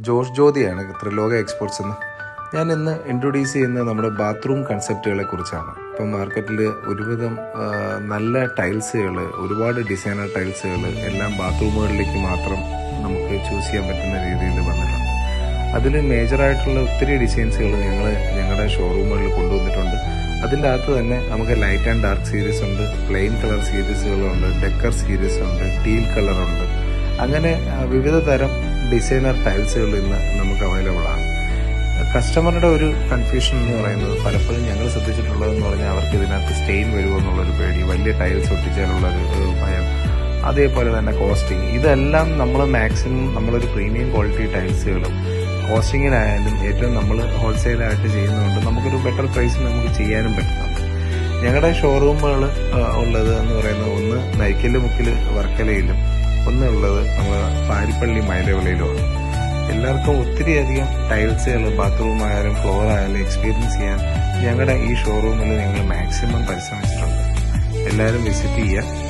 Josh ജ്യോതിയാണ് ത്രിലോക exports എന്ന്. ഞാൻ ഇന്ന് ഇൻട്രൊഡ്യൂസ് ചെയ്യുന്നത് നമ്മുടെ ബാത്റൂം കൺസെപ്റ്റുകളെ കുറിച്ചാണ്. ഇപ്പം മാർക്കറ്റിൽ ഒരുവിധം നല്ല ടൈൽസുകൾ, ഒരുപാട് ഡിസൈനർ ടൈൽസുകൾ എല്ലാം ബാത്റൂമുകളിലേക്ക് മാത്രം നമുക്ക് ചൂസ് ചെയ്യാൻ പറ്റുന്ന രീതിയിൽ വന്നിട്ടുണ്ട്. അതിൽ മേജറായിട്ടുള്ള ഒത്തിരി ഡിസൈൻസുകൾ ഞങ്ങളുടെ ഷോറൂമുകളിൽ കൊണ്ടുവന്നിട്ടുണ്ട്. അതിൻ്റെ അകത്ത് തന്നെ നമുക്ക് ലൈറ്റ് ആൻഡ് ഡാർക്ക് സീരീസ് ഉണ്ട്, പ്ലെയിൻ കളർ സീരീസുകളുണ്ട്, ഡെക്കർ സീരീസ് ഉണ്ട്, ടീൽ കളറുണ്ട്. അങ്ങനെ വിവിധ തരം ഡിസൈനർ ടൈൽസുകൾ ഇന്ന് നമുക്ക് അവൈലബിൾ ആണ്. കസ്റ്റമറുടെ ഒരു കൺഫ്യൂഷൻ എന്ന് പറയുന്നത് പലപ്പോഴും ഞങ്ങൾ ശ്രദ്ധിച്ചിട്ടുള്ളതെന്ന് പറഞ്ഞാൽ അവർക്ക് ഇതിനകത്ത് സ്റ്റെയിൻ വരുമോ എന്നുള്ളൊരു പേടി, വലിയ ടൈൽസ് ഒട്ടിച്ചാലുള്ളൊരു ഭയം, അതേപോലെ തന്നെ കോസ്റ്റിംഗ്. ഇതെല്ലാം നമ്മൾ മാക്സിമം നമ്മളൊരു പ്രീമിയം ക്വാളിറ്റി ടൈൽസുകളും കോസ്റ്റിങ്ങിനായാലും ഏറ്റവും നമ്മൾ ഹോൾസെയിലായിട്ട് ചെയ്യുന്നതുകൊണ്ട് നമുക്കൊരു ബെറ്റർ പ്രൈസിൽ നമുക്ക് ചെയ്യാനും പറ്റുന്നുണ്ട്. ഞങ്ങളുടെ ഷോറൂമുകൾ ഉള്ളത് എന്ന് പറയുന്നത് ഒന്ന് നൈക്കല് മുക്കിൽ വർക്കലയിലും, ഒന്നുള്ളത് നമ്മൾ പാരിപ്പള്ളി മൈലവിളയിലുമാണ്. എല്ലാവർക്കും ഒത്തിരിയധികം ടൈൽസുകൾ ബാത്റൂം ആയാലും ഫ്ലോർ ആയാലും എക്സ്പീരിയൻസ് ചെയ്യാൻ ഞങ്ങളുടെ ഈ ഷോറൂമിൽ ഞങ്ങൾ മാക്സിമം പരിശ്രമിച്ചിട്ടുണ്ട്. എല്ലാവരും വിസിറ്റ് ചെയ്യുക.